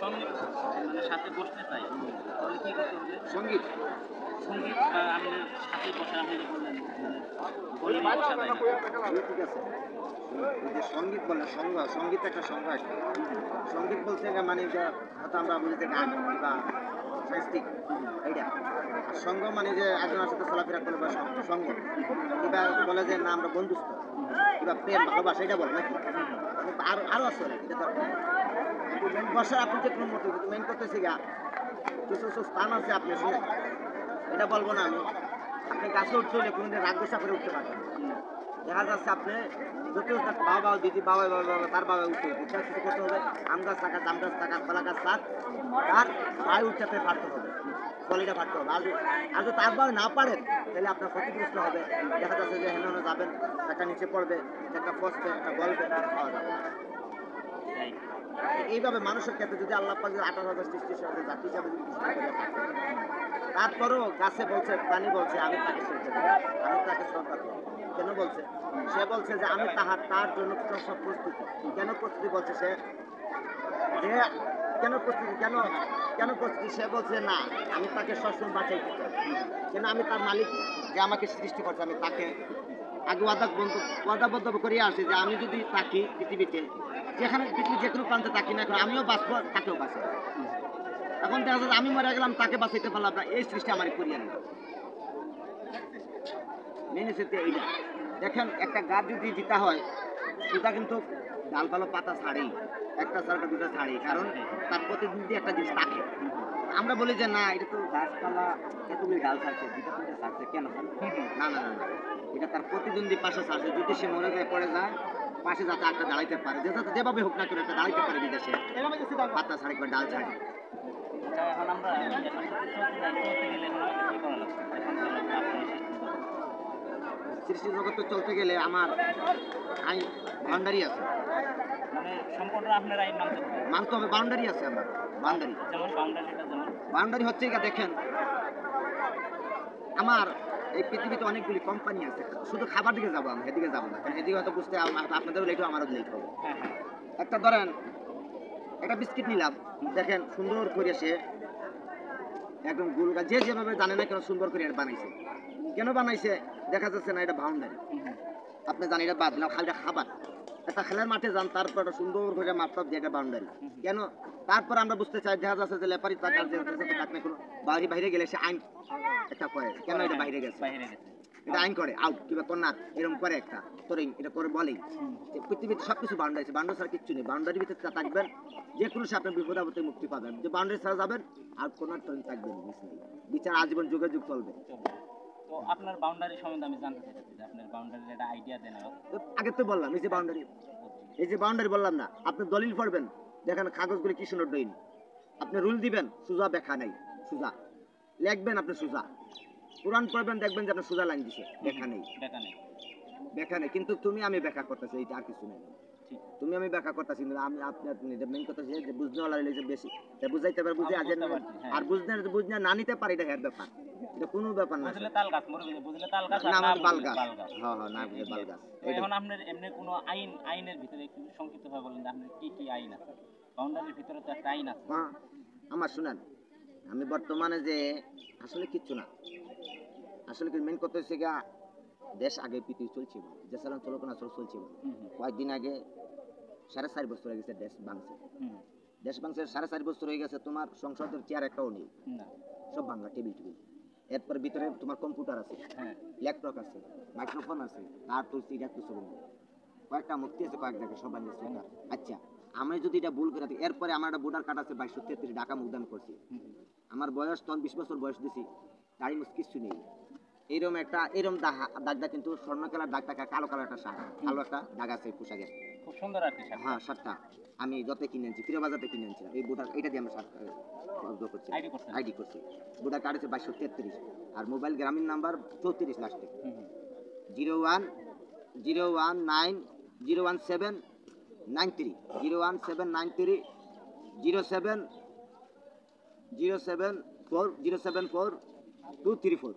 সঙ্গীত মানে সাথে বসতে চাই তাহলে কি করতে হবে? সঙ্গীত সঙ্গীত বা আপনি সাথে বসে আপনি যে বললেন বলে বসা যায় না। ঠিক আছে। এই যে সঙ্গীত বলে সঙ্গীত একটা সংজ্ঞা একটা সঙ্গীত বলতে গেলে মানে যে হয়তো আমরা বুঝি যে গান বা সাহিত্যিক এইটা আর সঙ্গ মানে যে একজনের সাথে চলাফেরা করলে বা সঙ্গ কিংবা বলে যে না আমরা বন্ধুত্ব কিংবা প্রেম ভালোবাসা এটা বলে নাকি আরো আছে অনেক এটা মেন বসার আপনি যে কোনো মতো মেন করতেছি গা কিছু কিছু স্থান আছে আপনি শুনে এটা বলবো না আমি আপনি গাছে উঠতে হলে কোনোদিন রাগ গোসা করে উঠতে পারবেন দেখা যাচ্ছে আপনি যত বাবা দিদি বাবা তার বাবা উঠতে কিছু করতে হবে আম গাছ থাকা জাম গাছ থাকা কলা গাছ থাক তার ভাই উঠতে ফাটতে হবে কলিটা ফাটতে হবে আর যদি তার বাবা না পারেন তাহলে আপনার ক্ষতিগ্রস্ত হবে দেখা যাচ্ছে যে হেন যাবেন একটা নিচে পড়বে একটা ফসবে একটা গল্পে খাওয়া যাবে এইভাবে মানুষের ক্ষেত্রে যদি আল্লাহ পাক 18,000 সৃষ্টির সাথে জাতি হিসাবে যদি তারপরও গাছে বলছে প্রাণী বলছে আমি তাকে সহ্য করি আমি তাকে শ্রদ্ধা করি কেন বলছে সে বলছে যে আমি তার জন্য সব প্রস্তুতি কেন প্রস্তুতি বলছে সে যে কেন প্রস্তুতি কেন প্রস্তুতি সে বলছে না আমি তাকে সবসময় বাঁচাইতে চাই কেন আমি তার মালিক যে আমাকে সৃষ্টি করছে আমি তাকে আগে ওয়াদাবদ্ধ করিয়া আসি যে আমি যদি থাকি পৃথিবীতে যেখানে পৃথিবীর যে কোনো প্রান্তে থাকি না আমিও বাঁচবো তাকেও বাঁচবো এখন দেখা যাচ্ছে আমি মরে গেলাম তাকে বাঁচাইতে পারলাম না এই সৃষ্টি আমার করিয়া না মেনে সেতে এইটা দেখেন একটা গাছ যদি জিতা হয় সেটা কিন্তু ডালপালা পাতা ছাড়েই একটা ছাড়া দুটা ছাড়েই কারণ তার প্রতিদ্বন্দ্বী একটা জিনিস থাকে আমরা বলি যে না এটা তো গাছপালা এতগুলি ডাল ছাড়ছে দুটা তিনটা ছাড়ছে কেন না না না এটা তার প্রতিদ্বন্দ্বী পাশে ছাড়ছে যদি সে মরে যায় পড়ে যায় পাশে যাতে একটা দাঁড়াইতে পারে যেভাবে হোক না করে একটা দাঁড়াইতে পারে বিদেশে পাতা ছাড়ে কিংবা ডাল ছাড়ে এখন আমরা চলতে গেলে কি করা লাগবে? সৃষ্টি জগতে চলতে গেলে আমার আইন বাউন্ডারি আছে মানে সম্পূর্ণ আপনার আইন মানতে হবে বাউন্ডারি আছে আমার বাউন্ডারি যেমন বাউন্ডারিটা যেমন বাউন্ডারি হচ্ছে এটা দেখেন আমার এই পৃথিবীতে অনেকগুলি কোম্পানি আছে শুধু খাবার দিকে যাবো আমি এদিকে যাবো না কারণ এদিকে হয়তো বুঝতে আপনাদেরও লেট হবে আমারও লেট হবে একটা ধরেন একটা বিস্কিট নিলাম দেখেন সুন্দর করে সে একদম গোল যে যেভাবে জানে না কেন সুন্দর করে বানাইছে কেন বানাইছে দেখা যাচ্ছে না এটা বাউন্ডারি আপনি জানেন এটা বাদ না খালিটা খাবার একটা খেলার মাঠে যান তারপর একটা সুন্দর করে মাপটাপ দিয়ে এটা বাউন্ডারি কেন তারপর আমরা বুঝতে চাই দেখা যাচ্ছে যে লেপারি তাকার যে কোনো বাইরে গেলে সে আইন একটা করে কেন এটা বাইরে গেছে এটা আইন করে আউট কিংবা কন্যা এরকম করে একটা তোরে এটা করে বলেই পৃথিবীতে সবকিছু বাউন্ডারি আছে বাউন্ডারি ছাড়া কিচ্ছু নেই বাউন্ডারির ভিতরে থাকবেন যে কোনো সে আপনার বিপদ আপদে মুক্তি পাবেন যে বাউন্ডারি ছাড়া যাবেন আর কোনো থাকবেন বিচার আজীবন যুগে যুগ চলবে তো আপনার বাউন্ডারি সম্বন্ধে আমি জানতে চাইছি যে আপনার বাউন্ডারির একটা আইডিয়া দেন আগে তো বললাম এই যে বাউন্ডারি বললাম না আপনি দলিল পড়বেন দেখেন কাগজগুলি কি সুন্দর ডইন আপনি রুল দিবেন সুজা ব্যাখ্যা নেই সুজা লিখবেন আপনি সুজা কোরআন পড়বেন দেখবেন যে আপনার সুজা লাইন দিছে ব্যাখ্যা নেই কিন্তু তুমি আমি ব্যাখ্যা করতেছি এইটা আর কিছু নেই তুমি আমি ব্যাখ্যা করতেছি না আমি আপনার মেইন কথা যে বুঝতে হলে বেশি বুঝাইতে পারে বুঝে আর বুঝতে না নিতে পারি এটা এর ব্যাপার এটা কোনো ব্যাপার না বুঝলে তাল গাছ বুঝলে তাল গাছ না মানে বাল গাছ হ্যাঁ না বুঝে বাল গাছ এখন আপনার এমনি কোনো আইনের ভিতরে একটু সংক্ষিপ্তভাবে বলেন যে আপনার কি আইন আছে বাউন্ডারির ভিতরে তো একটা আইন আছে হ্যাঁ আমার শুনেন আমি বর্তমানে যে আসলে কিচ্ছু না আসলে মেইন কথা হচ্ছে গিয়া দেশ আগে পৃথিবী চলছে যে সালাম চলক না চলছে কয়েকদিন আগে 4.5 বছর হয়ে গেছে দেশ ভাঙছে 4.5 বছর হয়ে গেছে তোমার সংসদের চেয়ার একটাও নেই সব ভাঙা টেবিল এরপর ভিতরে তোমার কম্পিউটার আছে ল্যাপটপ আছে মাইক্রোফোন আছে তারপর এটা কিছু কয়েকটা মুক্তি আছে কয়েক জায়গায় সব বানিয়েছে আচ্ছা আমি যদি এটা ভুল করে থাকি এরপরে আমার একটা ভোটার কার্ড আছে 2233 ঢাকা মুখদান করছি আমার বয়স তখন 20 বছর বয়স দিছি দাড়ি মুখ কিছু নেই এরম দাগটা কিন্তু স্বর্ণ কালার দাগ টাকা কালো কালার একটা শার্ট কালো একটা দাগ আছে পোশাকের খুব সুন্দর আর কি হ্যাঁ শার্টটা আমি যত কিনে আনছি ফিরে বাজারে কিনে আনছিলাম এই ভোটার এটা দিয়ে আমরা শার্ট আইডি করছি ভোটার কার্ড আছে 2233 আর মোবাইল গ্রামীণ নাম্বার 34 লাস্টে 01901701793 01793 074 234